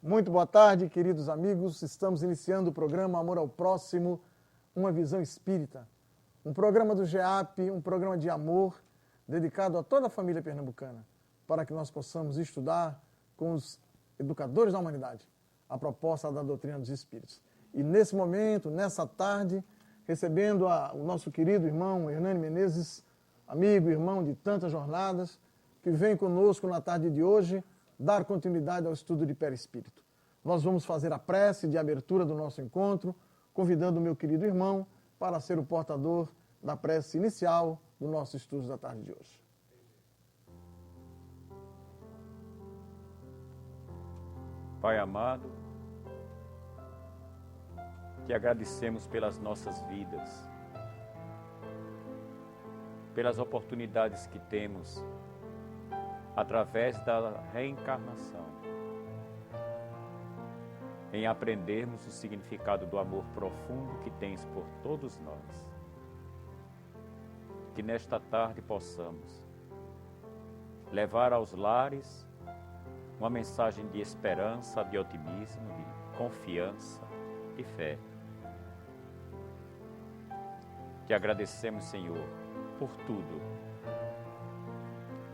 Muito boa tarde, queridos amigos. Estamos iniciando o programa Amor ao Próximo, uma visão espírita. Um programa do GEAP, um programa de amor, dedicado a toda a família pernambucana, para que nós possamos estudar com os educadores da humanidade a proposta da doutrina dos espíritos. E nesse momento, nessa tarde, recebendo o nosso querido irmão Hernani Menezes, amigo, irmão de tantas jornadas, que vem conosco na tarde de hoje dar continuidade ao estudo de perispírito. Nós vamos fazer a prece de abertura do nosso encontro, convidando o meu querido irmão para ser o portador da prece inicial do nosso estudo da tarde de hoje. Pai amado, te agradecemos pelas nossas vidas, pelas oportunidades que temos através da reencarnação, em aprendermos o significado do amor profundo que tens por todos nós. Que nesta tarde possamos levar aos lares uma mensagem de esperança, de otimismo, de confiança e fé. Te agradecemos, Senhor, por tudo,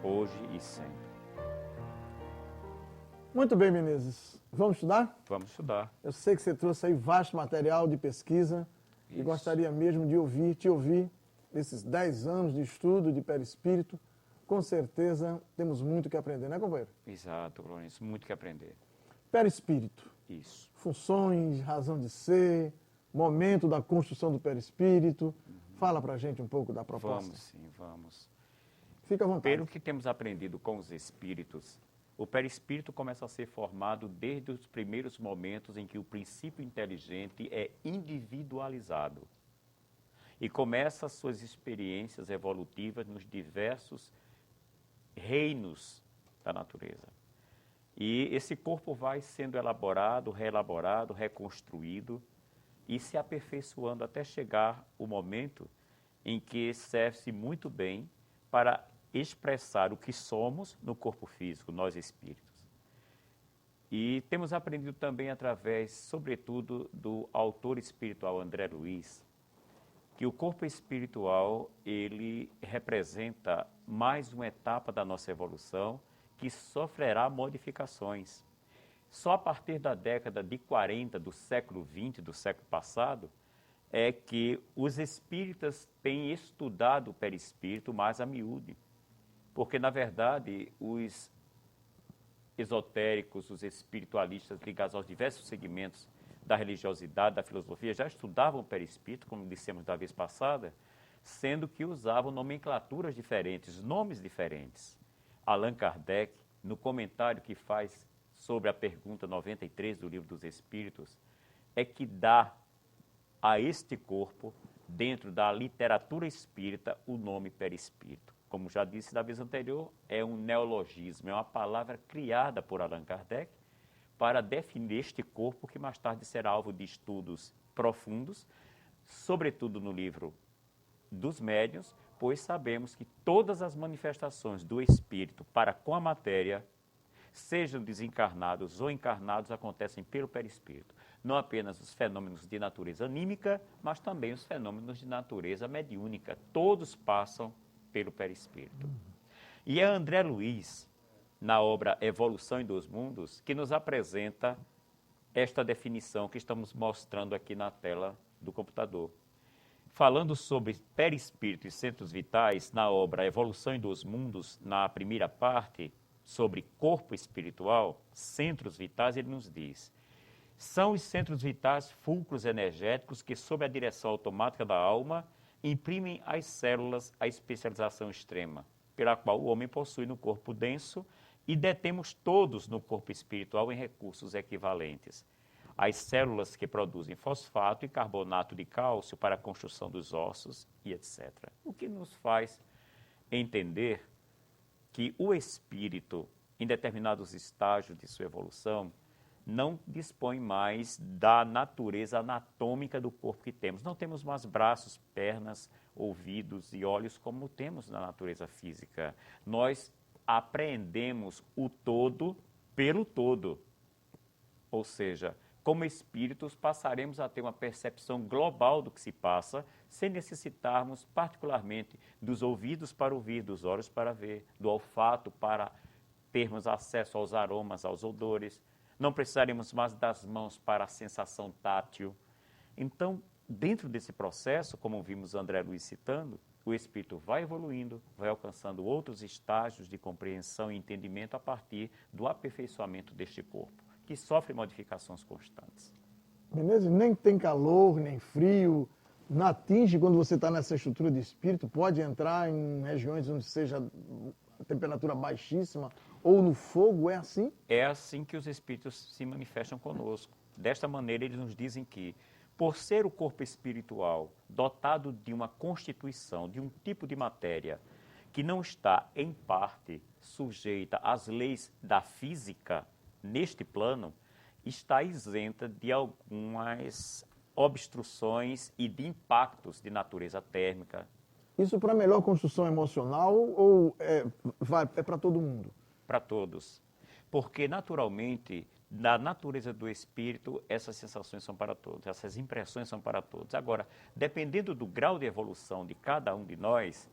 hoje e sempre. Muito bem, Menezes. Vamos estudar? Vamos estudar. Eu sei que você trouxe aí vasto material de pesquisa e gostaria mesmo de te ouvir nesses 10 anos de estudo de perispírito. Com certeza temos muito que aprender, né, companheiro? Exato, Lourenço, muito que aprender. Perispírito. Isso. Funções, razão de ser, momento da construção do perispírito. Fala pra gente um pouco da proposta. Vamos sim, vamos. Fica à vontade. Pelo que temos aprendido com os espíritos, o perispírito começa a ser formado desde os primeiros momentos em que o princípio inteligente é individualizado e começa as suas experiências evolutivas nos diversos reinos da natureza. E esse corpo vai sendo elaborado, reelaborado, reconstruído e se aperfeiçoando até chegar o momento em que serve-se muito bem para expressar o que somos no corpo físico, nós espíritos. E temos aprendido também através, sobretudo, do autor espiritual André Luiz, que o corpo espiritual, ele representa mais uma etapa da nossa evolução que sofrerá modificações. Só a partir da década de 40 do século XX, do século passado, é que os espíritas têm estudado o perispírito mais a miúde. Porque, na verdade, os esotéricos, os espiritualistas ligados aos diversos segmentos da religiosidade, da filosofia, já estudavam o perispírito, como dissemos da vez passada, sendo que usavam nomenclaturas diferentes, nomes diferentes. Allan Kardec, no comentário que faz sobre a pergunta 93 do Livro dos Espíritos, é que dá a este corpo, dentro da literatura espírita, o nome perispírito. Como já disse da vez anterior, é um neologismo, é uma palavra criada por Allan Kardec para definir este corpo que mais tarde será alvo de estudos profundos, sobretudo no livro dos médiuns, pois sabemos que todas as manifestações do espírito para com a matéria, sejam desencarnados ou encarnados, acontecem pelo perispírito. Não apenas os fenômenos de natureza anímica, mas também os fenômenos de natureza mediúnica. Todos passam pelo perispírito. E é André Luiz, na obra Evolução em Dois Mundos, que nos apresenta esta definição que estamos mostrando aqui na tela do computador. Falando sobre perispírito e centros vitais, na obra Evolução em Dois Mundos, na primeira parte, sobre corpo espiritual, centros vitais, ele nos diz: são os centros vitais fulcros energéticos que, sob a direção automática da alma, imprimem às células a especialização extrema, pela qual o homem possui no corpo denso e detemos todos no corpo espiritual em recursos equivalentes. As células que produzem fosfato e carbonato de cálcio para a construção dos ossos e etc. O que nos faz entender que o espírito, em determinados estágios de sua evolução, não dispõe mais da natureza anatômica do corpo que temos. Não temos mais braços, pernas, ouvidos e olhos como temos na natureza física. Nós apreendemos o todo pelo todo. Ou seja, como espíritos, passaremos a ter uma percepção global do que se passa, sem necessitarmos particularmente dos ouvidos para ouvir, dos olhos para ver, do olfato para termos acesso aos aromas, aos odores. Não precisaremos mais das mãos para a sensação tátil. Então, dentro desse processo, como vimos André Luiz citando, o espírito vai evoluindo, vai alcançando outros estágios de compreensão e entendimento a partir do aperfeiçoamento deste corpo, que sofre modificações constantes. Beleza? Nem tem calor, nem frio, não atinge quando você está nessa estrutura de espírito, pode entrar em regiões onde seja a temperatura baixíssima, ou no fogo, é assim? É assim que os espíritos se manifestam conosco. Desta maneira, eles nos dizem que, por ser o corpo espiritual dotado de uma constituição, de um tipo de matéria que não está, em parte, sujeita às leis da física neste plano, está isenta de algumas obstruções e de impactos de natureza térmica. Isso para melhor construção emocional ou é para todo mundo? Para todos. Porque, naturalmente, da natureza do espírito, essas sensações são para todos, essas impressões são para todos. Agora, dependendo do grau de evolução de cada um de nós,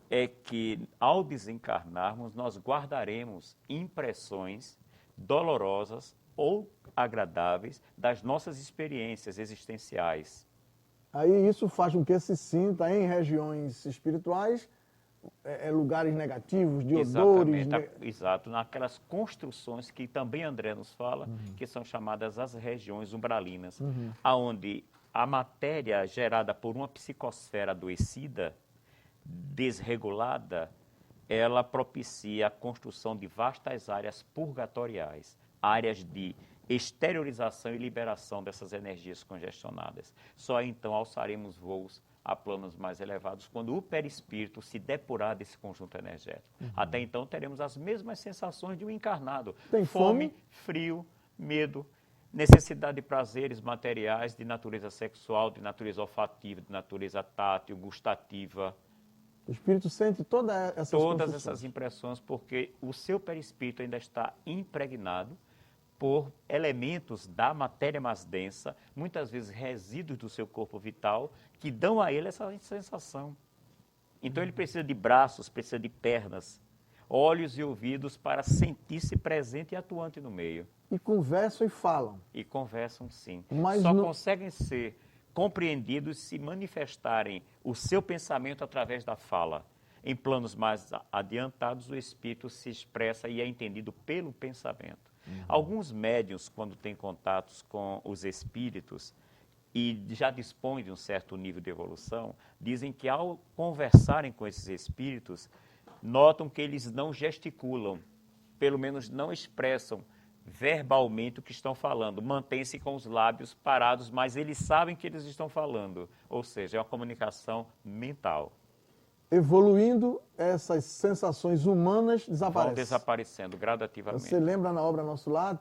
é que, ao desencarnarmos, nós guardaremos impressões dolorosas ou agradáveis das nossas experiências existenciais. Aí isso faz com que se sinta em regiões espirituais, lugares negativos, de odores. Exato, naquelas construções que também André nos fala, que são chamadas as regiões umbralinas, onde a matéria gerada por uma psicosfera adoecida, desregulada, ela propicia a construção de vastas áreas purgatoriais, áreas de exteriorização e liberação dessas energias congestionadas. Só então alçaremos voos a planos mais elevados, quando o perispírito se depurar desse conjunto energético. Até então teremos as mesmas sensações de um encarnado. Tem fome, frio, medo, necessidade de prazeres materiais de natureza sexual, de natureza olfativa, de natureza tátil, gustativa. O espírito sente todas essas impressões, porque o seu perispírito ainda está impregnado por elementos da matéria mais densa, muitas vezes resíduos do seu corpo vital, que dão a ele essa sensação. Então ele precisa de braços, precisa de pernas, olhos e ouvidos para sentir-se presente e atuante no meio. E conversam e falam. E conversam, sim. Mas só conseguem ser compreendidos se manifestarem o seu pensamento através da fala. Em planos mais adiantados, o espírito se expressa e é entendido pelo pensamento. Alguns médiuns, quando têm contatos com os espíritos e já dispõem de um certo nível de evolução, dizem que ao conversarem com esses espíritos, notam que eles não gesticulam, pelo menos não expressam verbalmente o que estão falando, mantêm-se com os lábios parados, mas eles sabem que eles estão falando, ou seja, é uma comunicação mental. Evoluindo, essas sensações humanas desaparecem. Vão desaparecendo gradativamente. Você lembra na obra Nosso Lar,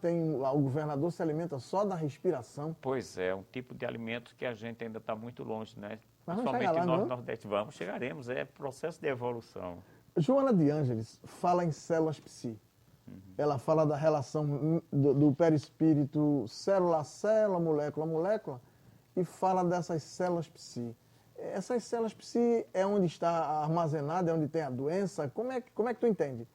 o governador se alimenta só da respiração. Pois é, um tipo de alimento que a gente ainda está muito longe, né? Mas principalmente lá, nós Nordeste. Chegaremos, é processo de evolução. Joana de Ângeles fala em células psi. Ela fala da relação do perispírito célula a célula, molécula a molécula, e fala dessas células psi. Essas células psi é onde está armazenada, é onde tem a doença? Como é que tu entende?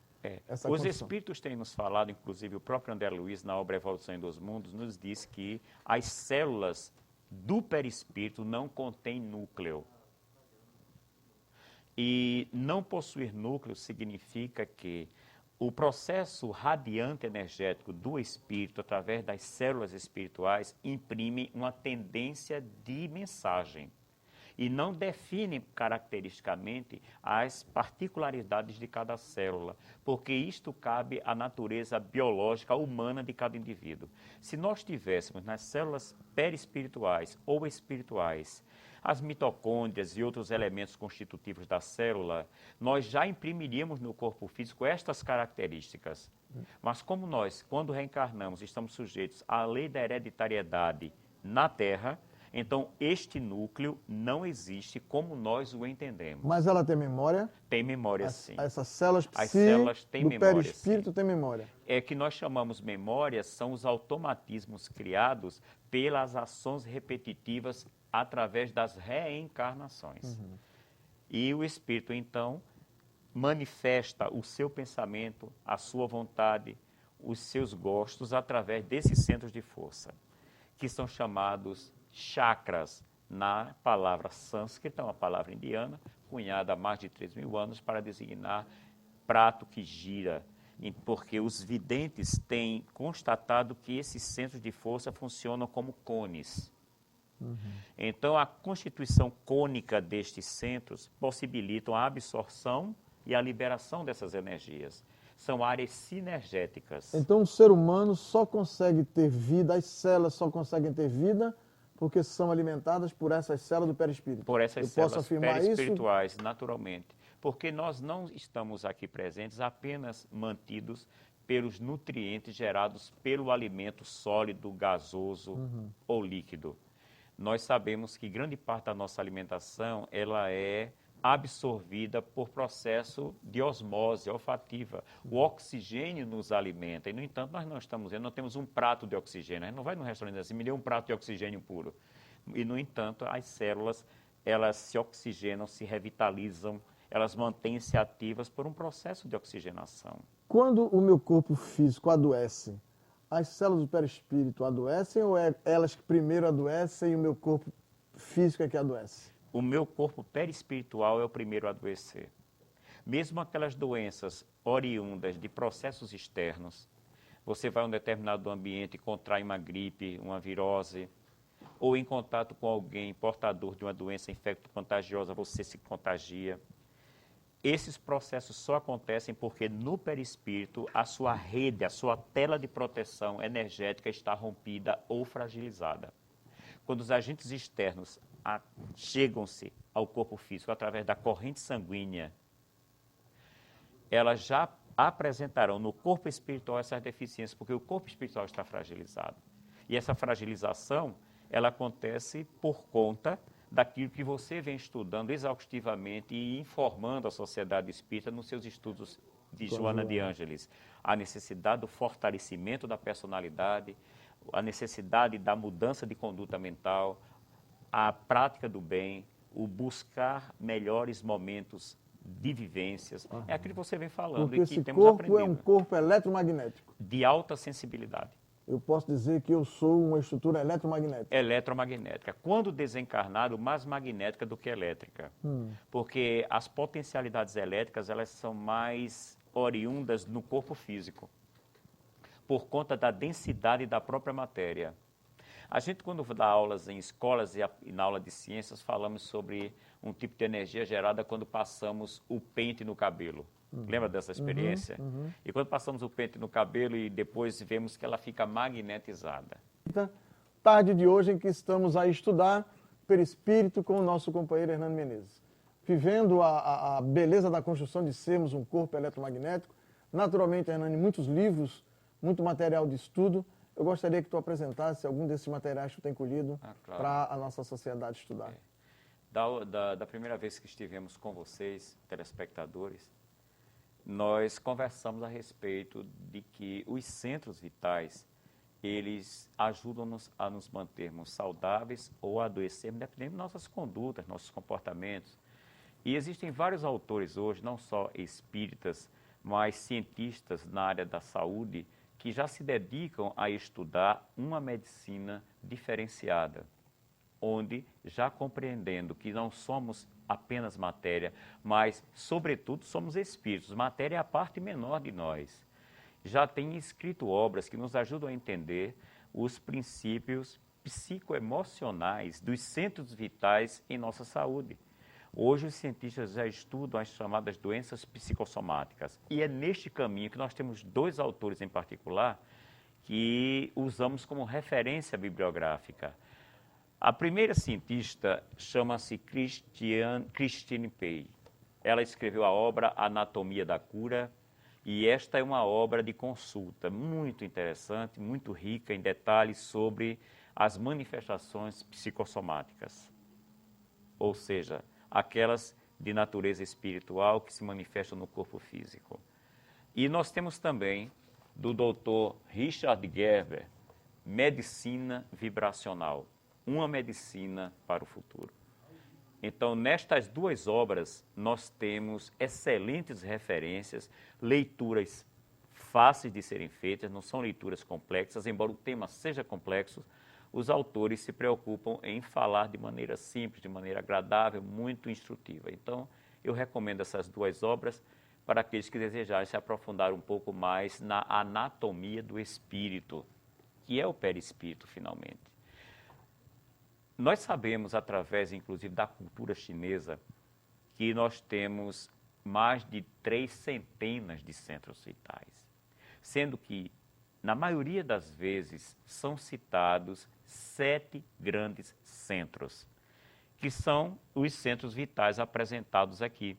Os espíritos têm nos falado, inclusive o próprio André Luiz, na obra Evolução dos Mundos, nos diz que as células do perispírito não contêm núcleo. E não possuir núcleo significa que o processo radiante energético do espírito, através das células espirituais, imprime uma tendência de mensagem e não define caracteristicamente as particularidades de cada célula, porque isto cabe à natureza biológica humana de cada indivíduo. Se nós tivéssemos nas células perispirituais ou espirituais as mitocôndrias e outros elementos constitutivos da célula, nós já imprimiríamos no corpo físico estas características. Mas como nós, quando reencarnamos, estamos sujeitos à lei da hereditariedade na Terra, Então, este núcleo não existe como nós o entendemos. Mas ela tem memória? Tem memória, sim. Essas células As psi células têm do memória, perispírito sim. tem memória. É que nós chamamos memória, são os automatismos criados pelas ações repetitivas através das reencarnações. E o espírito, então, manifesta o seu pensamento, a sua vontade, os seus gostos através desses centros de força, que são chamados chakras, na palavra sânscrita, uma palavra indiana, cunhada há mais de 3.000 anos para designar prato que gira, porque os videntes têm constatado que esses centros de força funcionam como cones. Então, a constituição cônica destes centros possibilitam a absorção e a liberação dessas energias. São áreas sinergéticas. Então, o ser humano só consegue ter vida, as células só conseguem ter vida porque são alimentadas por essas células do perispírito. Por essas Eu células posso afirmar perispirituais, isso? naturalmente. Porque nós não estamos aqui presentes apenas mantidos pelos nutrientes gerados pelo alimento sólido, gasoso ou líquido. Nós sabemos que grande parte da nossa alimentação ela é absorvida por processo de osmose olfativa. O oxigênio nos alimenta e, no entanto, nós não estamos vendo, não temos um prato de oxigênio. A gente não vai no restaurante assim, me dê um prato de oxigênio puro. E, no entanto, as células, elas se oxigenam, se revitalizam, elas mantêm-se ativas por um processo de oxigenação. Quando o meu corpo físico adoece, as células do perispírito adoecem ou é elas que primeiro adoecem e o meu corpo físico é que adoece? O meu corpo perispiritual é o primeiro a adoecer. Mesmo aquelas doenças oriundas de processos externos, você vai a um determinado ambiente e contrai uma gripe, uma virose, ou em contato com alguém portador de uma doença infecto-contagiosa, você se contagia. Esses processos só acontecem porque no perispírito a sua rede, a sua tela de proteção energética está rompida ou fragilizada. Quando os agentes externos chegam-se ao corpo físico através da corrente sanguínea, elas já apresentarão no corpo espiritual essas deficiências, porque o corpo espiritual está fragilizado. E essa fragilização, ela acontece por conta daquilo que você vem estudando exaustivamente e informando a sociedade espírita nos seus estudos de Joana de Ângeles. A necessidade do fortalecimento da personalidade, a necessidade da mudança de conduta mental, a prática do bem, o buscar melhores momentos de vivências. É aquilo que você vem falando Porque e que esse temos corpo aprendido. é um corpo eletromagnético. De alta sensibilidade. Eu posso dizer que eu sou uma estrutura eletromagnética. Eletromagnética. Quando desencarnado, mais magnética do que elétrica. Porque as potencialidades elétricas, elas são mais oriundas no corpo físico, por conta da densidade da própria matéria. A gente, quando dá aulas em escolas e na aula de ciências, falamos sobre um tipo de energia gerada quando passamos o pente no cabelo. Lembra dessa experiência? E quando passamos o pente no cabelo e depois vemos que ela fica magnetizada. Tarde de hoje em que estamos a estudar perispírito com o nosso companheiro Hernando Menezes. Vivendo a beleza da construção de sermos um corpo eletromagnético. Naturalmente, Hernando, muitos livros, muito material de estudo. Eu gostaria que tu apresentasse algum desses materiais que tu tem colhido claro. para a nossa sociedade estudar. Da primeira vez que estivemos com vocês, telespectadores, nós conversamos a respeito de que os centros vitais, eles ajudam-nos a nos mantermos saudáveis ou a adoecermos, dependendo de nossas condutas, nossos comportamentos. E existem vários autores hoje, não só espíritas, mas cientistas na área da saúde, que já se dedicam a estudar uma medicina diferenciada, onde, já compreendendo que não somos apenas matéria, mas, sobretudo, somos espíritos. Matéria é a parte menor de nós. Já tem escrito obras que nos ajudam a entender os princípios psicoemocionais dos centros vitais em nossa saúde. Hoje, os cientistas já estudam as chamadas doenças psicossomáticas. E é neste caminho que nós temos dois autores em particular que usamos como referência bibliográfica. A primeira cientista chama-se Christine Pei. Ela escreveu a obra Anatomia da Cura, e esta é uma obra de consulta muito interessante, muito rica em detalhes sobre as manifestações psicossomáticas, ou seja, aquelas de natureza espiritual que se manifestam no corpo físico. E nós temos também, do Dr. Richard Gerber, Medicina Vibracional, uma medicina para o futuro. Então, nestas duas obras, nós temos excelentes referências, leituras fáceis de serem feitas, não são leituras complexas, embora o tema seja complexo, os autores se preocupam em falar de maneira simples, de maneira agradável, muito instrutiva. Então, eu recomendo essas duas obras para aqueles que desejarem se aprofundar um pouco mais na anatomia do espírito, que é o perispírito, finalmente. Nós sabemos, através, inclusive, da cultura chinesa, que nós temos mais de 300 de centros vitais, sendo que, na maioria das vezes, são citados 7 grandes centros, que são os centros vitais apresentados aqui.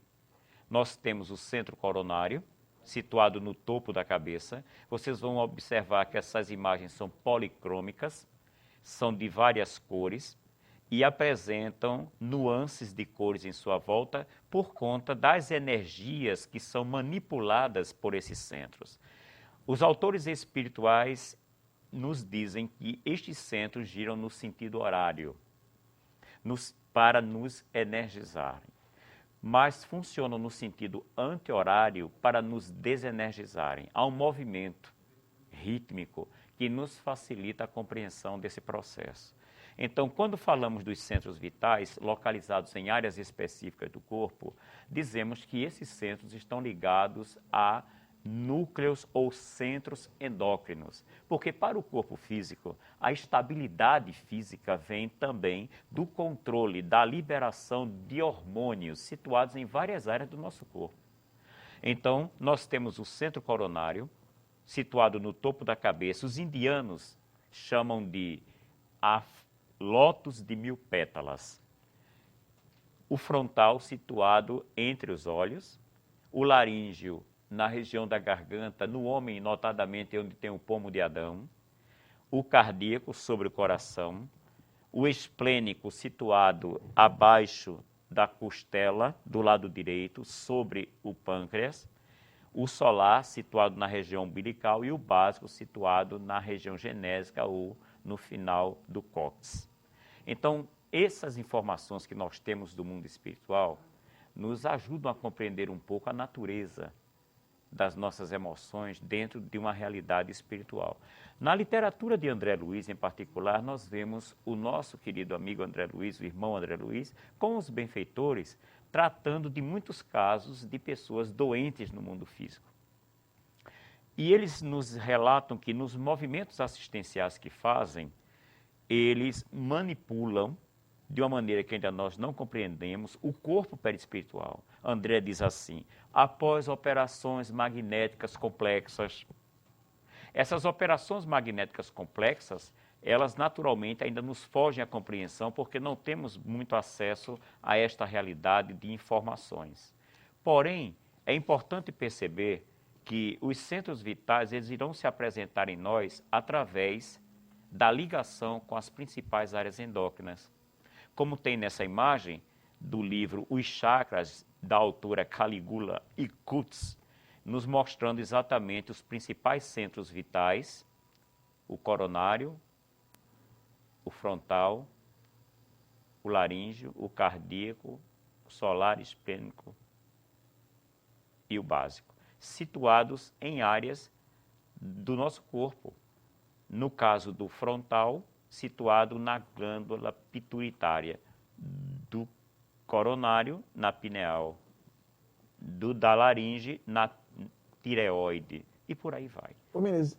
Nós temos o centro coronário, situado no topo da cabeça. Vocês vão observar que essas imagens são policrômicas, são de várias cores e apresentam nuances de cores em sua volta por conta das energias que são manipuladas por esses centros. Os autores espirituais nos dizem que estes centros giram no sentido horário, para nos energizarem, mas funcionam no sentido anti-horário para nos desenergizarem. Há um movimento rítmico que nos facilita a compreensão desse processo. Então, quando falamos dos centros vitais, localizados em áreas específicas do corpo, dizemos que esses centros estão ligados a núcleos ou centros endócrinos, porque para o corpo físico, a estabilidade física vem também do controle da liberação de hormônios situados em várias áreas do nosso corpo. Então, nós temos o centro coronário, situado no topo da cabeça. Os indianos chamam de lótus de 1000 pétalas. O frontal, situado entre os olhos, o laríngeo, na região da garganta, no homem, notadamente, onde tem o pomo de Adão, o cardíaco, sobre o coração, o esplênico, situado abaixo da costela, do lado direito, sobre o pâncreas, o solar, situado na região umbilical, e o básico, situado na região genésica ou no final do cóccix. Então, essas informações que nós temos do mundo espiritual nos ajudam a compreender um pouco a natureza das nossas emoções dentro de uma realidade espiritual. Na literatura de André Luiz, em particular, nós vemos o nosso querido amigo André Luiz, o irmão André Luiz, com os benfeitores, tratando de muitos casos de pessoas doentes no mundo físico. E eles nos relatam que nos movimentos assistenciais que fazem, eles manipulam, de uma maneira que ainda nós não compreendemos, o corpo perispiritual. André diz assim: após operações magnéticas complexas. Essas operações magnéticas complexas, elas naturalmente ainda nos fogem à compreensão porque não temos muito acesso a esta realidade de informações. Porém, é importante perceber que os centros vitais eles irão se apresentar em nós através da ligação com as principais áreas endócrinas. Como tem nessa imagem do livro Os Chakras, da autora Caligula e Kutz, nos mostrando exatamente os principais centros vitais, o coronário, o frontal, o laríngeo, o cardíaco, o solar, esplênico e o básico, situados em áreas do nosso corpo. No caso do frontal, situado na glândula pituitária, do coronário, na pineal, da laringe, na tireoide, e por aí vai. Ô Menezes,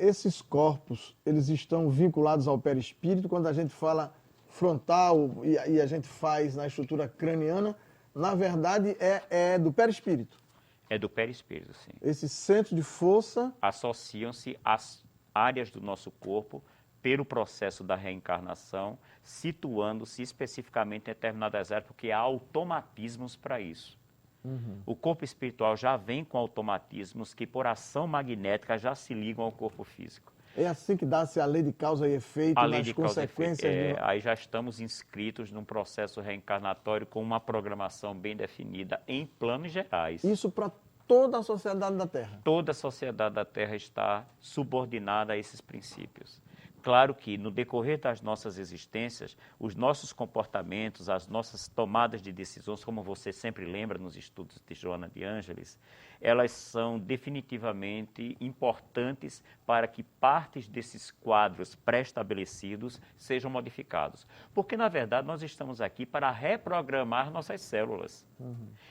esses corpos, eles estão vinculados ao perispírito. Quando a gente fala frontal e a gente faz na estrutura craniana, na verdade é do perispírito. É do perispírito, sim. Esse centro de força... Associam-se às áreas do nosso corpo pelo processo da reencarnação, situando-se especificamente em determinadas áreas, porque há automatismos para isso. Uhum. O corpo espiritual já vem com automatismos que, por ação magnética, já se ligam ao corpo físico. É assim que dá-se a lei de causa e efeito A lei nas de causa e efeito, consequências. aí já estamos inscritos num processo reencarnatório com uma programação bem definida em planos gerais. Isso para toda a sociedade da Terra. Toda a sociedade da Terra está subordinada a esses princípios. Claro que, no decorrer das nossas existências, os nossos comportamentos, as nossas tomadas de decisões, como você sempre lembra nos estudos de Joana de Ângeles, elas são definitivamente importantes para que partes desses quadros pré-estabelecidos sejam modificados. Porque, na verdade, nós estamos aqui para reprogramar nossas células.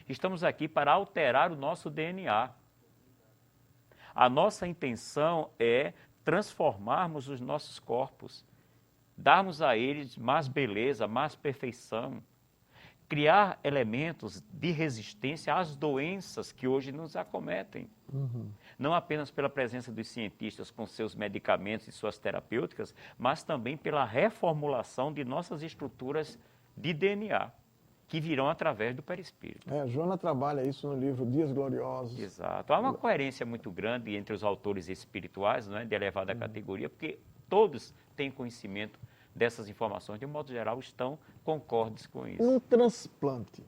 Estamos aqui para alterar o nosso DNA. A nossa intenção é transformarmos os nossos corpos, darmos a eles mais beleza, mais perfeição, criar elementos de resistência às doenças que hoje nos acometem. Não apenas pela presença dos cientistas com seus medicamentos e suas terapêuticas, mas também pela reformulação de nossas estruturas de DNA, que virão através do perispírito. Joana trabalha isso no livro Dias Gloriosos. Exato. Há uma coerência muito grande entre os autores espirituais, não é, de elevada categoria, porque todos têm conhecimento dessas informações, de um modo geral, estão concordes com isso. Um transplante,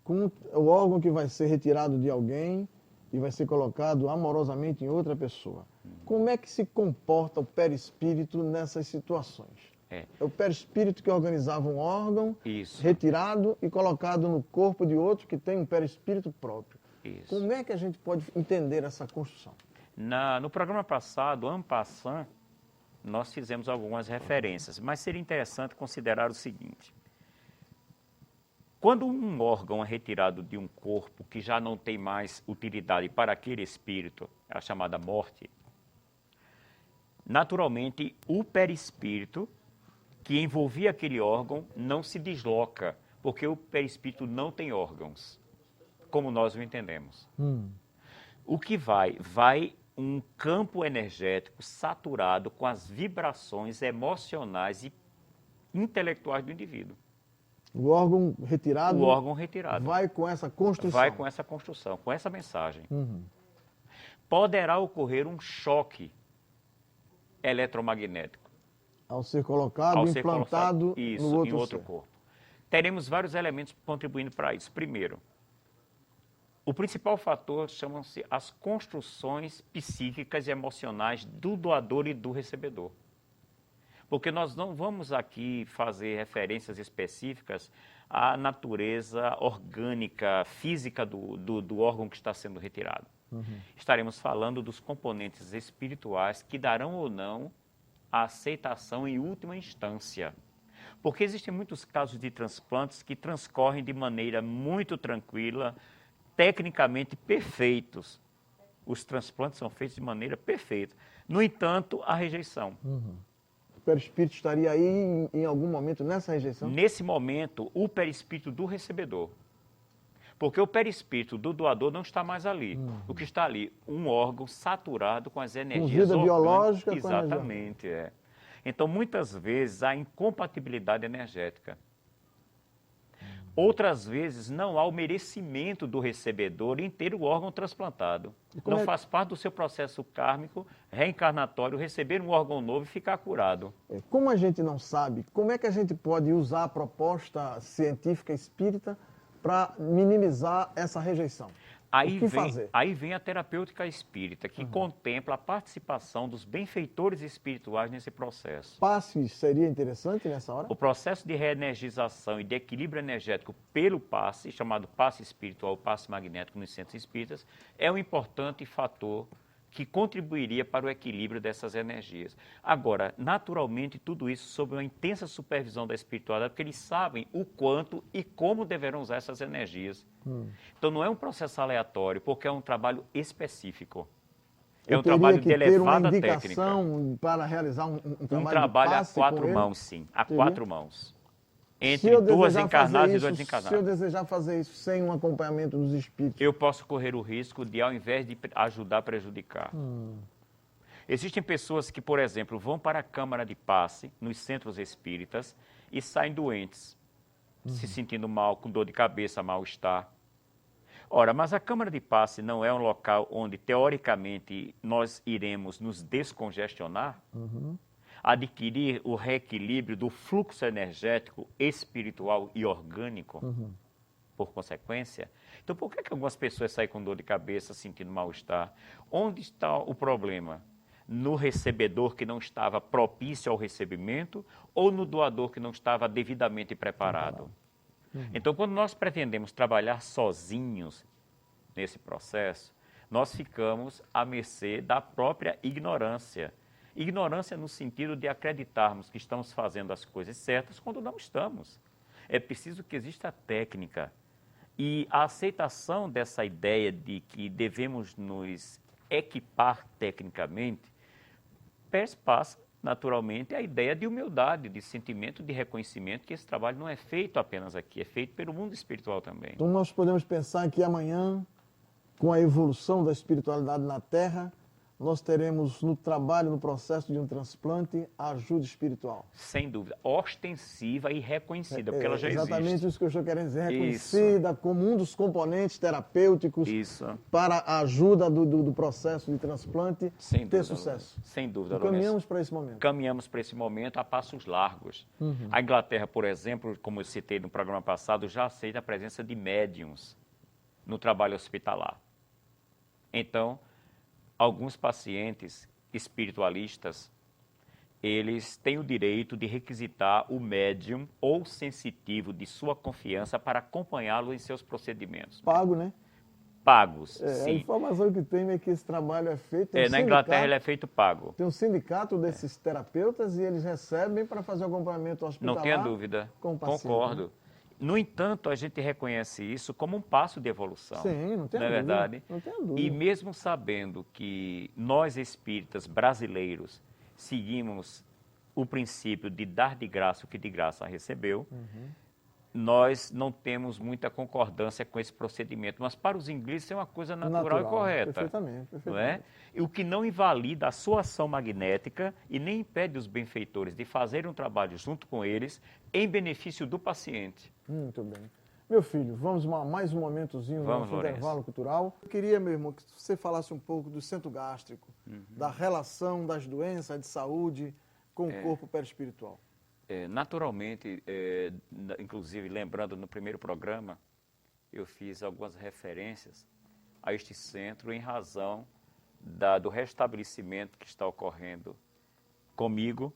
com o órgão que vai ser retirado de alguém e vai ser colocado amorosamente em outra pessoa. Como é que se comporta o perispírito nessas situações? É o perispírito que organizava um órgão retirado e colocado no corpo de outro que tem um perispírito próprio. Isso. Como é que a gente pode entender essa construção? No programa passado, en passant, nós fizemos algumas referências, mas seria interessante considerar o seguinte. Quando um órgão é retirado de um corpo que já não tem mais utilidade para aquele espírito, a chamada morte, naturalmente o perispírito que envolvia aquele órgão não se desloca, porque o perispírito não tem órgãos, como nós o entendemos. O que vai um campo energético saturado com as vibrações emocionais e intelectuais do indivíduo. O órgão retirado? O órgão retirado. Vai com essa construção? Vai com essa construção, com essa mensagem. Poderá ocorrer um choque eletromagnético. Ao ser colocado, implantado em outro corpo. Teremos vários elementos contribuindo para isso. Primeiro, o principal fator chamam-se as construções psíquicas e emocionais do doador e do recebedor. Porque nós não vamos aqui fazer referências específicas à natureza orgânica, física do órgão que está sendo retirado. Estaremos falando dos componentes espirituais que darão ou não a aceitação em última instância. Porque existem muitos casos de transplantes que transcorrem de maneira muito tranquila, tecnicamente perfeitos. Os transplantes são feitos de maneira perfeita. No entanto, a rejeição. O perispírito estaria aí em algum momento nessa rejeição? Nesse momento, o perispírito do recebedor. Porque o perispírito do doador não está mais ali. O que está ali? Um órgão saturado com as energias vida biológica. Exatamente, Então, muitas vezes, há incompatibilidade energética. Outras vezes, não há o merecimento do recebedor em ter o órgão transplantado. Não faz parte do seu processo kármico, reencarnatório, receber um órgão novo e ficar curado. Como a gente não sabe, como é que a gente pode usar a proposta científica espírita para minimizar essa rejeição? Aí vem a terapêutica espírita, que contempla a participação dos benfeitores espirituais nesse processo. Passe seria interessante nessa hora? O processo de reenergização e de equilíbrio energético pelo passe, chamado passe espiritual, passe magnético nos centros espíritas, é um importante fator que contribuiria para o equilíbrio dessas energias. Agora, naturalmente, tudo isso sob uma intensa supervisão da espiritualidade, porque eles sabem o quanto e como deverão usar essas energias. Então, não é um processo aleatório, porque é um trabalho específico. É um trabalho de elevada técnica. Para realizar um trabalho trabalho de a passe quatro mãos, sim. A quatro mãos. Entre duas encarnadas e duas desencarnadas. Se eu desejar fazer isso sem um acompanhamento dos espíritos? Eu posso correr o risco de, ao invés de ajudar, prejudicar. Existem pessoas que, por exemplo, vão para a câmara de passe, nos centros espíritas, e saem doentes, se sentindo mal, com dor de cabeça, mal-estar. Ora, mas a câmara de passe não é um local onde, teoricamente, nós iremos nos descongestionar? Adquirir o reequilíbrio do fluxo energético, espiritual e orgânico, por consequência? Então, por que algumas pessoas saem com dor de cabeça, sentindo mal-estar? Onde está o problema? No recebedor que não estava propício ao recebimento ou no doador que não estava devidamente preparado? Então, quando nós pretendemos trabalhar sozinhos nesse processo, nós ficamos à mercê da própria ignorância. Ignorância no sentido de acreditarmos que estamos fazendo as coisas certas quando não estamos. É preciso que exista técnica. E a aceitação dessa ideia de que devemos nos equipar tecnicamente perpassa naturalmente a ideia de humildade, de sentimento de reconhecimento que esse trabalho não é feito apenas aqui, é feito pelo mundo espiritual também. Então nós podemos pensar que amanhã, com a evolução da espiritualidade na Terra, nós teremos no trabalho, no processo de um transplante, a ajuda espiritual. Sem dúvida, ostensiva e reconhecida, porque ela já exatamente existe. Isso que eu estou querendo dizer, reconhecida como um dos componentes terapêuticos para a ajuda do processo de transplante sem ter dúvida, sucesso. Sem dúvida, caminhamos para esse momento. Caminhamos para esse momento a passos largos. A Inglaterra, por exemplo, como eu citei no programa passado, já aceita a presença de médiums no trabalho hospitalar. Então, alguns pacientes espiritualistas, eles têm o direito de requisitar o médium ou sensitivo de sua confiança para acompanhá-lo em seus procedimentos. Pago, né? Pagos, sim. A informação que tem é que esse trabalho é feito... na Inglaterra ele é feito pago. Tem um sindicato desses terapeutas e eles recebem para fazer o acompanhamento hospitalar. Não tenha dúvida, com o paciente, concordo. Né? No entanto, a gente reconhece isso como um passo de evolução. Sim, não tem dúvida. Verdade? Não tem dúvida. E mesmo sabendo que nós espíritas brasileiros seguimos o princípio de dar de graça o que de graça recebeu, nós não temos muita concordância com esse procedimento. Mas para os ingleses é uma coisa natural e correta. Perfeitamente. Não é? E o que não invalida a sua ação magnética e nem impede os benfeitores de fazerem um trabalho junto com eles em benefício do paciente. Muito bem. Meu filho, vamos a mais um momentozinho do nosso intervalo cultural. Eu queria, meu irmão, que você falasse um pouco do centro gástrico, da relação das doenças de saúde com o corpo perispiritual. Naturalmente, inclusive lembrando no primeiro programa, eu fiz algumas referências a este centro em razão do restabelecimento que está ocorrendo comigo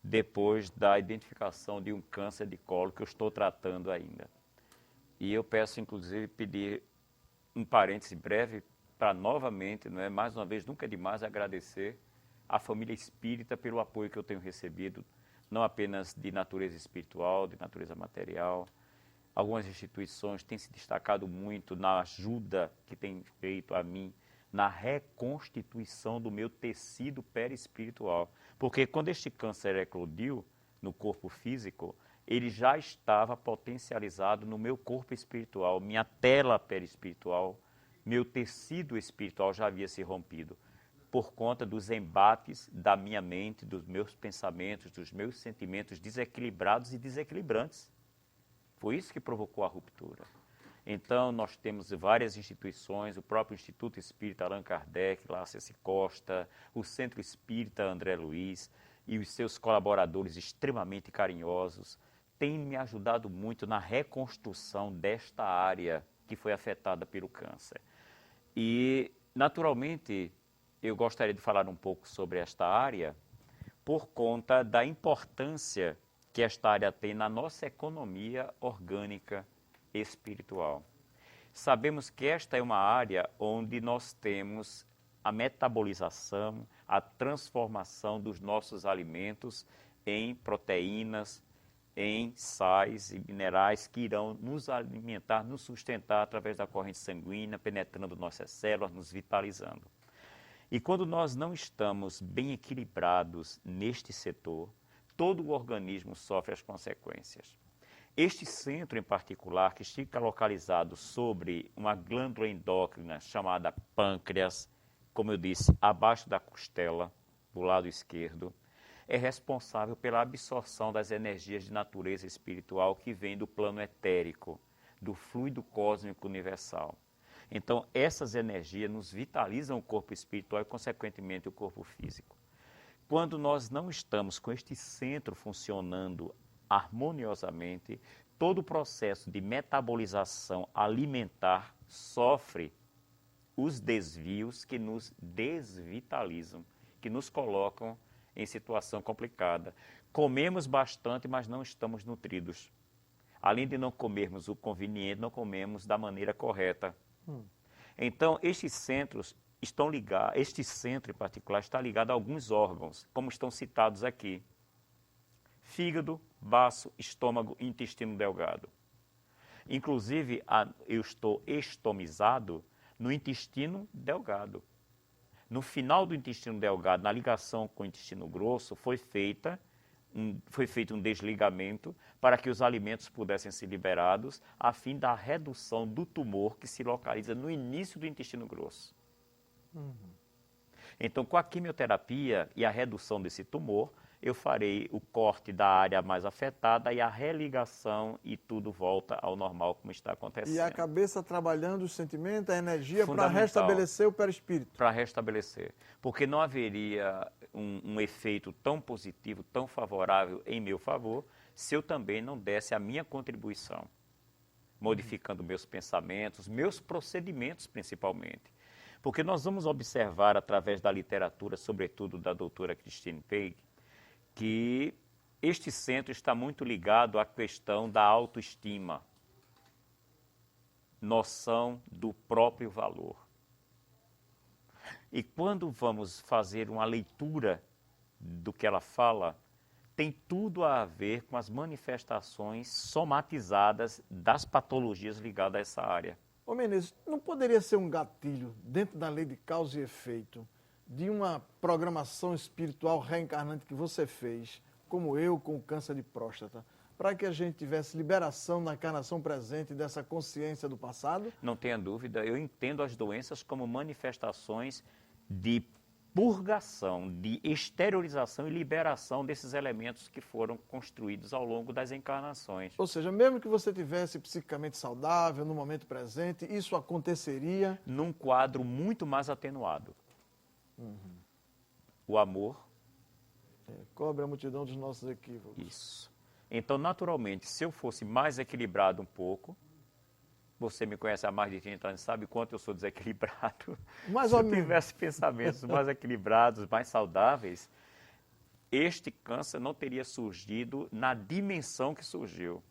depois da identificação de um câncer de colo que eu estou tratando ainda. E eu peço, inclusive, pedir um parêntese breve para novamente, mais uma vez, nunca é demais agradecer à família espírita pelo apoio que eu tenho recebido, não apenas de natureza espiritual, de natureza material. Algumas instituições têm se destacado muito na ajuda que têm feito a mim na reconstituição do meu tecido perispiritual. Porque quando este câncer eclodiu no corpo físico, ele já estava potencializado no meu corpo espiritual, minha tela perispiritual, meu tecido espiritual já havia se rompido por conta dos embates da minha mente, dos meus pensamentos, dos meus sentimentos desequilibrados e desequilibrantes. Foi isso que provocou a ruptura. Então, nós temos várias instituições, o próprio Instituto Espírita Allan Kardec, lá Ceci Costa, o Centro Espírita André Luiz e os seus colaboradores extremamente carinhosos, têm me ajudado muito na reconstrução desta área que foi afetada pelo câncer. E, naturalmente, eu gostaria de falar um pouco sobre esta área por conta da importância que esta área tem na nossa economia orgânica espiritual. Sabemos que esta é uma área onde nós temos a metabolização, a transformação dos nossos alimentos em proteínas, em sais e minerais que irão nos alimentar, nos sustentar através da corrente sanguínea, penetrando nossas células, nos vitalizando. E quando nós não estamos bem equilibrados neste setor, todo o organismo sofre as consequências. Este centro em particular, que fica localizado sobre uma glândula endócrina chamada pâncreas, como eu disse, abaixo da costela, do lado esquerdo, é responsável pela absorção das energias de natureza espiritual que vem do plano etérico, do fluido cósmico universal. Então, essas energias nos vitalizam o corpo espiritual e, consequentemente, o corpo físico. Quando nós não estamos com este centro funcionando harmoniosamente, todo o processo de metabolização alimentar sofre os desvios que nos desvitalizam, que nos colocam em situação complicada. Comemos bastante, mas não estamos nutridos. Além de não comermos o conveniente, não comemos da maneira correta. Então, estes centros estão ligados, este centro em particular está ligado a alguns órgãos, como estão citados aqui: fígado, baço, estômago e intestino delgado. Inclusive, eu estou estomizado no intestino delgado. No final do intestino delgado, na ligação com o intestino grosso, foi feito um desligamento para que os alimentos pudessem ser liberados, a fim da redução do tumor que se localiza no início do intestino grosso. Então, com a quimioterapia e a redução desse tumor, eu farei o corte da área mais afetada e a religação, e tudo volta ao normal, como está acontecendo. E a cabeça trabalhando os sentimentos, a energia para Fundamental. restabelecer o perispírito. Para restabelecer. Porque não haveria um efeito tão positivo, tão favorável em meu favor, se eu também não desse a minha contribuição, modificando meus pensamentos, meus procedimentos principalmente. Porque nós vamos observar através da literatura, sobretudo da doutora Christine Pegg, que este centro está muito ligado à questão da autoestima, noção do próprio valor. E quando vamos fazer uma leitura do que ela fala, tem tudo a ver com as manifestações somatizadas das patologias ligadas a essa área. Ô Menezes, não poderia ser um gatilho, dentro da lei de causa e efeito, de uma programação espiritual reencarnante que você fez, como eu, com o câncer de próstata, para que a gente tivesse liberação na encarnação presente dessa consciência do passado? Não tenha dúvida, eu entendo as doenças como manifestações de purgação, de exteriorização e liberação desses elementos que foram construídos ao longo das encarnações. Ou seja, mesmo que você tivesse psiquicamente saudável no momento presente, isso aconteceria num quadro muito mais atenuado. O amor. Cobre a multidão dos nossos equívocos. Isso. Então, naturalmente, se eu fosse mais equilibrado um pouco, você me conhece há mais de 30 anos, sabe quanto eu sou desequilibrado. Mais se ou eu menos. tivesse pensamentos mais equilibrados, mais saudáveis, este câncer não teria surgido na dimensão que surgiu.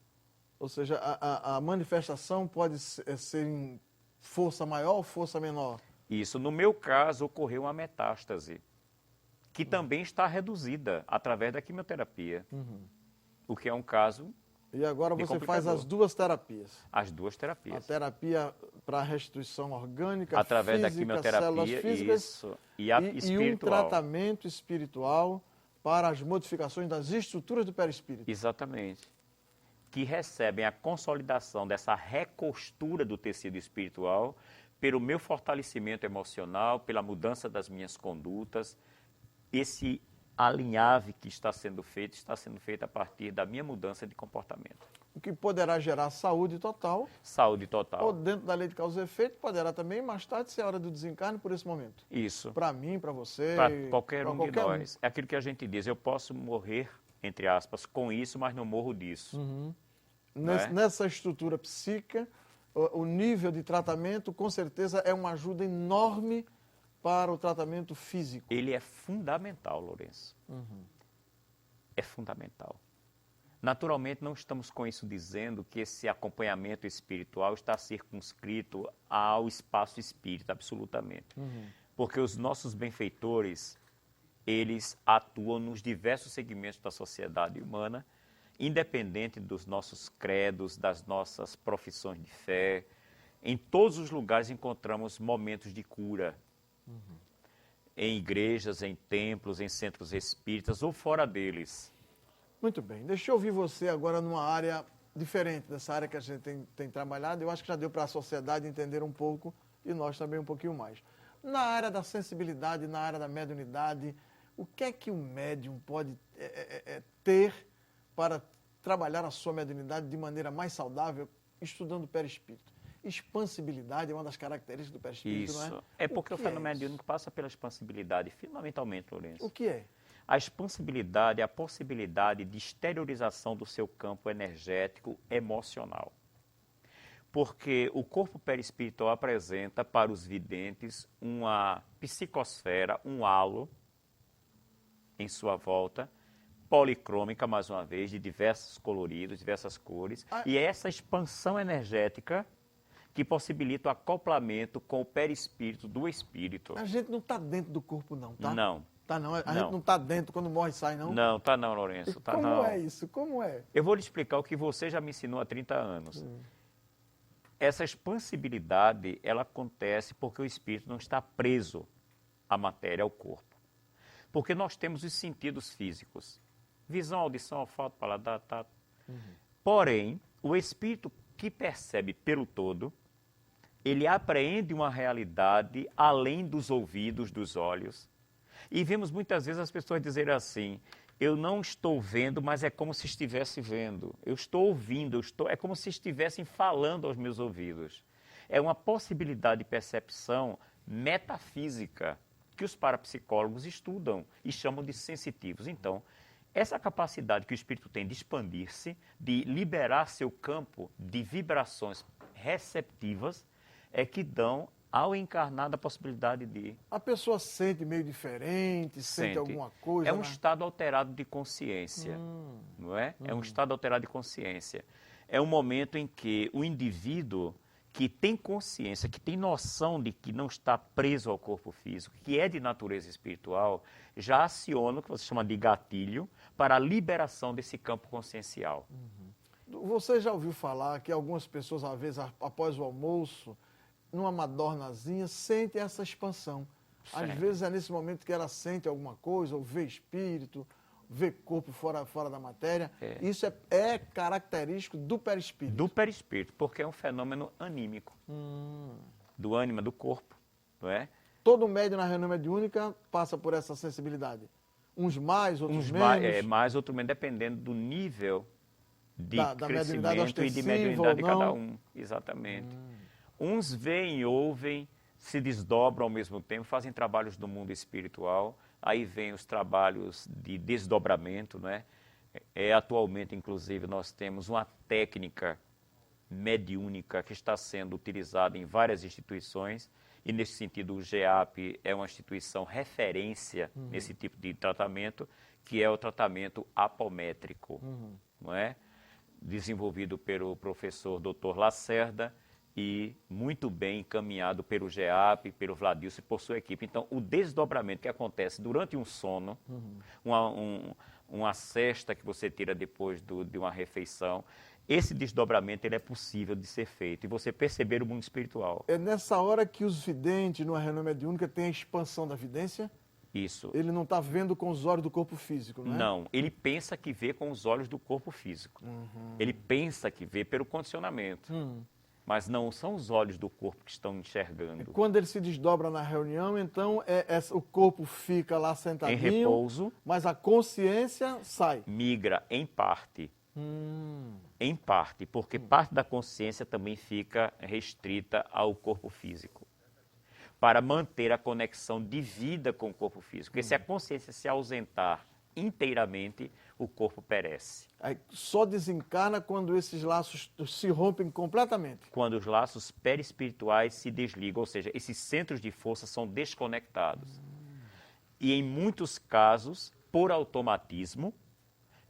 Ou seja, a manifestação pode ser em força maior ou força menor? Isso, no meu caso, ocorreu uma metástase, que também está reduzida através da quimioterapia, o que é um caso E agora de você faz complicador. as duas terapias. As duas A terapias. terapia para a restituição orgânica, Através da física, quimioterapia, células físicas, isso, e a e um espiritual. tratamento espiritual para as modificações das estruturas do perispírito. Exatamente. Que recebem a consolidação dessa recostura do tecido espiritual pelo meu fortalecimento emocional, pela mudança das minhas condutas. Esse alinhave que está sendo feito a partir da minha mudança de comportamento. O que poderá gerar saúde total, Saúde ou total. dentro da lei de causa e efeito, poderá também mais tarde ser a hora do desencarne por esse momento. Isso. Para mim, para você, Para qualquer pra um de nós. É aquilo que a gente diz, eu posso morrer, entre aspas, com isso, mas não morro disso. Não é? Nessa estrutura psíquica, o nível de tratamento, com certeza, é uma ajuda enorme para o tratamento físico. Ele é fundamental, Lourenço. É fundamental. Naturalmente, não estamos com isso dizendo que esse acompanhamento espiritual está circunscrito ao espaço espírita, absolutamente. Porque os nossos benfeitores, eles atuam nos diversos segmentos da sociedade humana, independente dos nossos credos, das nossas profissões de fé. Em todos os lugares encontramos momentos de cura. Em igrejas, em templos, em centros espíritas ou fora deles. Muito bem. Deixa eu ouvir você agora numa área diferente dessa área que a gente tem trabalhado. Eu acho que já deu para a sociedade entender um pouco e nós também um pouquinho mais. Na área da sensibilidade, na área da mediunidade, o que é que o médium pode ter para trabalhar a sua mediunidade de maneira mais saudável, estudando o perispírito? Expansibilidade é uma das características do perispírito, Isso. não é? É porque o que fenômeno é isso? mediúnico passa pela expansibilidade, fundamentalmente, Lourenço. O que é? A expansibilidade é a possibilidade de exteriorização do seu campo energético emocional. Porque o corpo perispiritual apresenta para os videntes uma psicosfera, um halo em sua volta, policrômica, mais uma vez, de diversos coloridos, diversas cores. E é essa expansão energética que possibilita o acoplamento com o perispírito do espírito. A gente não está dentro do corpo, não, tá? Não. Tá não? A Não. gente não está dentro quando morre e sai, não? Não, tá não, Lourenço, tá Como não. é isso? Como é? Eu vou lhe explicar o que você já me ensinou há 30 anos. Essa expansibilidade, ela acontece porque o espírito não está preso à matéria, ao corpo. Porque nós temos os sentidos físicos. Visão, audição, olfato, paladar, tato. Porém, o espírito que percebe pelo todo, ele apreende uma realidade além dos ouvidos, dos olhos. E vemos muitas vezes as pessoas dizerem assim, eu não estou vendo, mas é como se estivesse vendo. Eu estou ouvindo, é como se estivessem falando aos meus ouvidos. É uma possibilidade de percepção metafísica que os parapsicólogos estudam e chamam de sensitivos. Então, essa capacidade que o espírito tem de expandir-se, de liberar seu campo de vibrações receptivas, é que dão ao encarnado a possibilidade de... A pessoa sente meio diferente, sente alguma coisa, É um né? estado alterado de consciência, não é? É um estado alterado de consciência. É um momento em que o indivíduo que tem consciência, que tem noção de que não está preso ao corpo físico, que é de natureza espiritual, já aciona o que você chama de gatilho para a liberação desse campo consciencial. Você já ouviu falar que algumas pessoas, às vezes, após o almoço, numa madornazinha, sentem essa expansão. Às Certo. vezes é nesse momento que ela sente alguma coisa, ou vê espírito, vê corpo fora da matéria. Isso é característico do perispírito. Do perispírito, porque é um fenômeno anímico. Do ânima, do corpo, não é? Todo médium na reunião mediúnica passa por essa sensibilidade. Uns mais, outros menos. Mais, outro menos, dependendo do nível de Da mediunidade crescimento e de ostensiva mediunidade de ou cada não. um. Exatamente. Uns veem, ouvem, se desdobram ao mesmo tempo, fazem trabalhos do mundo espiritual, aí vem os trabalhos de desdobramento, né? Atualmente, inclusive, nós temos uma técnica mediúnica que está sendo utilizada em várias instituições, e nesse sentido o GEAP é uma instituição referência nesse tipo de tratamento, que é o tratamento apométrico, não é? Desenvolvido pelo professor Dr. Lacerda, e muito bem encaminhado pelo GEAP, pelo Vladilson e por sua equipe. Então, o desdobramento que acontece durante um sono, uma cesta que você tira depois de uma refeição, esse desdobramento ele é possível de ser feito e você perceber o mundo espiritual. É nessa hora que os videntes, numa reunião mediúnica, tem a expansão da vidência? Isso. Ele não está vendo com os olhos do corpo físico, não é? Não, ele pensa que vê com os olhos do corpo físico. Ele pensa que vê pelo condicionamento. Mas não são os olhos do corpo que estão enxergando. Quando ele se desdobra na reunião, então o corpo fica lá sentadinho, Em repouso, mas a consciência sai. migra em parte. Em parte, porque parte da consciência também fica restrita ao corpo físico. Para manter a conexão de vida com o corpo físico. Porque se a consciência se ausentar inteiramente, o corpo perece. Aí só desencarna quando esses laços se rompem completamente. Quando os laços perispirituais se desligam, ou seja, esses centros de força são desconectados. E em muitos casos, por automatismo,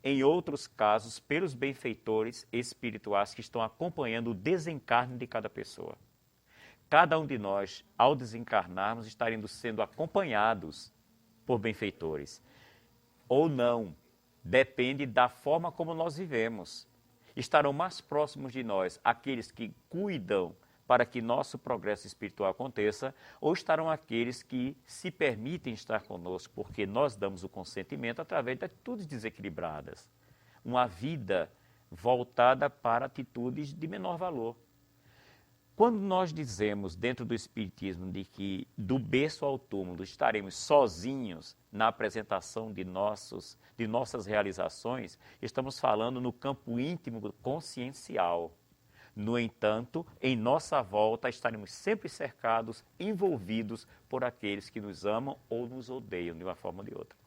em outros casos, pelos benfeitores espirituais que estão acompanhando o desencarne de cada pessoa. Cada um de nós, ao desencarnarmos, estaremos sendo acompanhados por benfeitores. Ou não, depende da forma como nós vivemos. Estarão mais próximos de nós aqueles que cuidam para que nosso progresso espiritual aconteça, ou estarão aqueles que se permitem estar conosco, porque nós damos o consentimento através de atitudes desequilibradas. Uma vida voltada para atitudes de menor valor. Quando nós dizemos dentro do Espiritismo de que do berço ao túmulo estaremos sozinhos na apresentação de nossas realizações, estamos falando no campo íntimo consciencial. No entanto, em nossa volta estaremos sempre cercados, envolvidos por aqueles que nos amam ou nos odeiam de uma forma ou de outra.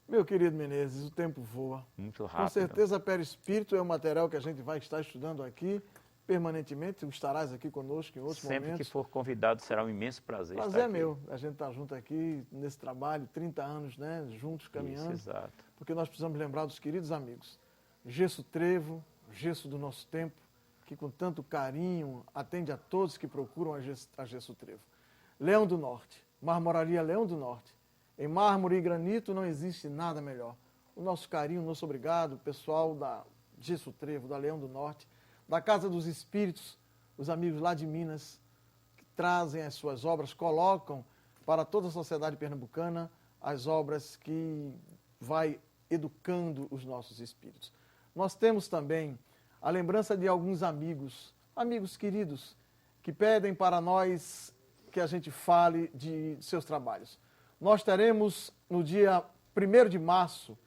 Meu querido Menezes, o tempo voa. Muito rápido. Com certeza, perispírito é um material que a gente vai estar estudando aqui permanentemente. Estarás aqui conosco em outros momentos. Sempre que for convidado, será um imenso prazer estar Prazer aqui. é meu. A gente está junto aqui nesse trabalho, 30 anos, né? Juntos, caminhando. Isso, exato. Porque nós precisamos lembrar dos queridos amigos. Gesso Trevo, gesso do nosso tempo, que com tanto carinho atende a todos que procuram a Gesso Trevo. Leão do Norte, Marmoraria Leão do Norte. Em mármore e granito não existe nada melhor. O nosso carinho, o nosso obrigado, pessoal da Gesso Trevo, da Leão do Norte, da Casa dos Espíritos, os amigos lá de Minas, que trazem as suas obras, colocam para toda a sociedade pernambucana as obras que vai educando os nossos espíritos. Nós temos também a lembrança de alguns amigos queridos, que pedem para nós que a gente fale de seus trabalhos. Nós teremos no dia 1º de março,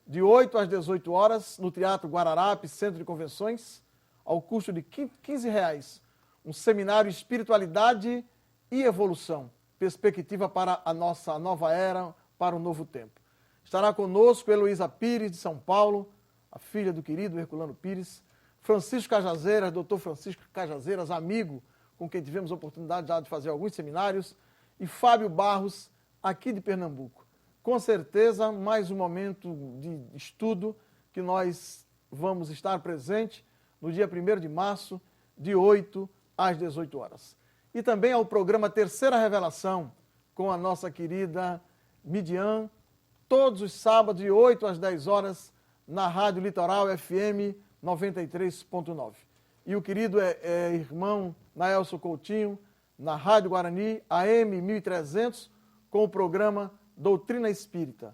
de 8 às 18 horas, no Teatro Guararapes, Centro de Convenções, ao custo de R$15, um seminário Espiritualidade e Evolução, perspectiva para a nossa nova era, para o novo tempo. Estará conosco Heloísa Pires, de São Paulo, a filha do querido Herculano Pires, Francisco Cajazeiras, doutor Francisco Cajazeiras, amigo com quem tivemos a oportunidade já de fazer alguns seminários, e Fábio Barros, aqui de Pernambuco. Com certeza, mais um momento de estudo que nós vamos estar presente no dia 1º de março, de 8 às 18 horas. E também ao programa Terceira Revelação, com a nossa querida Midian, todos os sábados, de 8 às 10 horas, na Rádio Litoral FM 93.9. E o querido irmão Naelson Coutinho, na Rádio Guarani, AM 1300, com o programa Doutrina Espírita,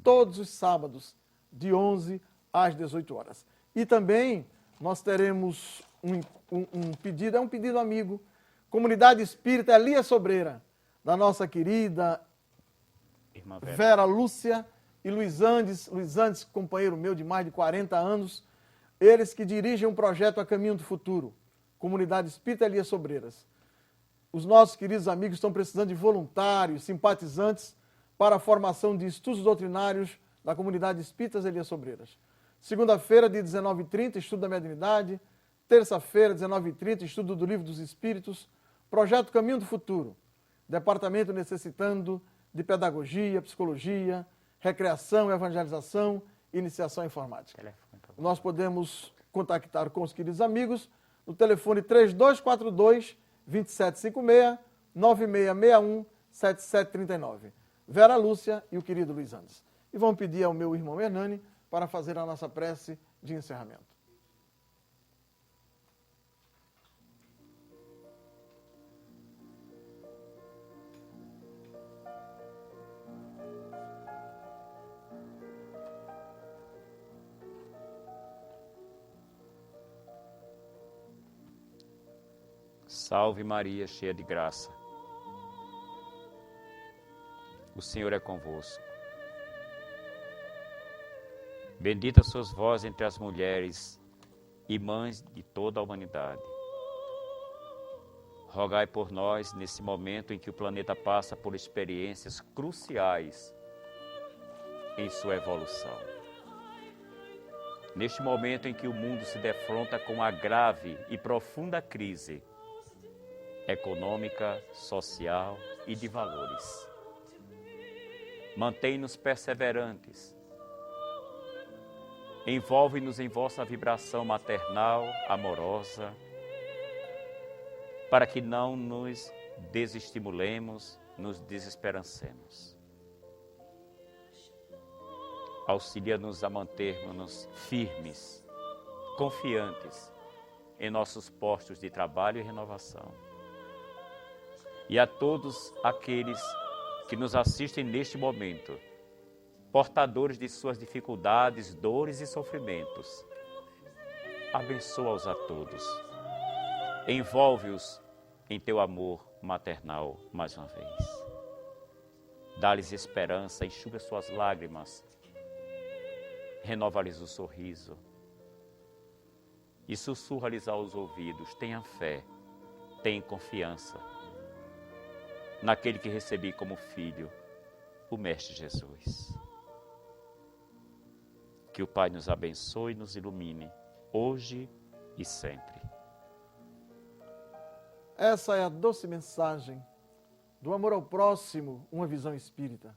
todos os sábados, de 11 às 18 horas. E também nós teremos um pedido, é um pedido amigo, Comunidade Espírita Elias Sobreira, da nossa querida Irmã Vera Lúcia e Luiz Andes, companheiro meu de mais de 40 anos, eles que dirigem um projeto A Caminho do Futuro, Comunidade Espírita Elias Sobreiras. Os nossos queridos amigos estão precisando de voluntários, simpatizantes, para a formação de estudos doutrinários da Comunidade Espírita Elias Sobreiras. Segunda-feira, de 19h30, estudo da mediunidade. Terça-feira, 19h30, estudo do Livro dos Espíritos. Projeto Caminho do Futuro. Departamento necessitando de pedagogia, psicologia, recreação, evangelização, iniciação informática. Nós podemos contactar com os queridos amigos no telefone 3242-2756, 9661-7739. Vera Lúcia e o querido Luiz Andes. E vamos pedir ao meu irmão Hernani para fazer a nossa prece de encerramento. Salve Maria, cheia de graça. O Senhor é convosco. Bendita sois vós entre as mulheres e mães de toda a humanidade. Rogai por nós nesse momento em que o planeta passa por experiências cruciais em sua evolução. Neste momento em que o mundo se defronta com uma grave e profunda crise econômica, social e de valores. Mantém-nos perseverantes. Envolve-nos em vossa vibração maternal, amorosa, para que não nos desestimulemos, nos desesperancemos. Auxilia-nos a mantermos-nos firmes, confiantes em nossos postos de trabalho e renovação. E a todos aqueles que nos assistem neste momento, portadores de suas dificuldades, dores e sofrimentos, abençoa-os a todos. Envolve-os em teu amor maternal mais uma vez. Dá-lhes esperança, enxuga suas lágrimas, renova-lhes o sorriso. e sussurra-lhes aos ouvidos: tenha fé, tenha confiança naquele que recebi como filho, o Mestre Jesus. Que o Pai nos abençoe e nos ilumine, hoje e sempre. Essa é a doce mensagem do amor ao próximo, uma visão espírita.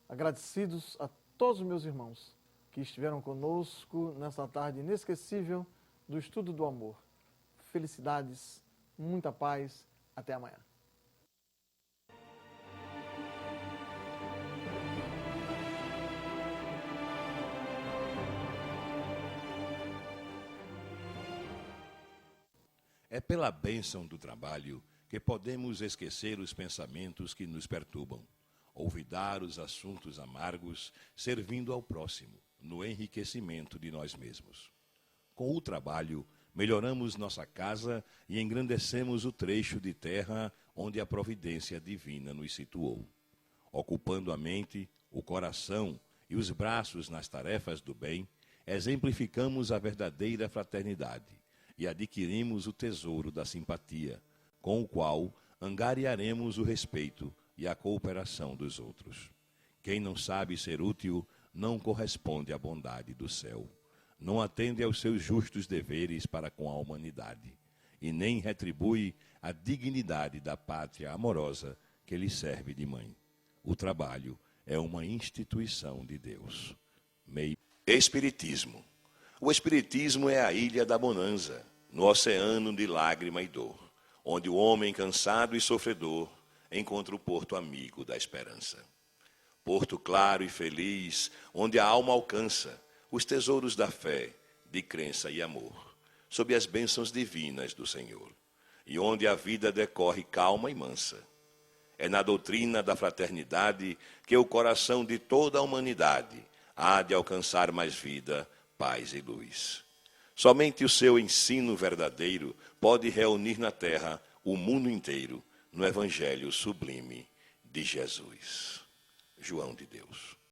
Agradecidos a todos os meus irmãos que estiveram conosco nessa tarde inesquecível do estudo do amor. Felicidades, muita paz, até amanhã. É pela bênção do trabalho que podemos esquecer os pensamentos que nos perturbam, olvidar os assuntos amargos, servindo ao próximo, no enriquecimento de nós mesmos. Com o trabalho, melhoramos nossa casa e engrandecemos o trecho de terra onde a providência divina nos situou. Ocupando a mente, o coração e os braços nas tarefas do bem, exemplificamos a verdadeira fraternidade e adquirimos o tesouro da simpatia, com o qual angariaremos o respeito e a cooperação dos outros. Quem não sabe ser útil não corresponde à bondade do céu, não atende aos seus justos deveres para com a humanidade e nem retribui a dignidade da pátria amorosa que lhe serve de mãe. O trabalho é uma instituição de Deus. Espiritismo. O Espiritismo é a ilha da bonança, no oceano de lágrima e dor, onde o homem cansado e sofredor encontra o porto amigo da esperança. Porto claro e feliz, onde a alma alcança os tesouros da fé, de crença e amor, sob as bênçãos divinas do Senhor, e onde a vida decorre calma e mansa. É na doutrina da fraternidade que o coração de toda a humanidade há de alcançar mais vida, paz e luz. Somente o seu ensino verdadeiro pode reunir na terra o mundo inteiro no Evangelho sublime de Jesus. João de Deus.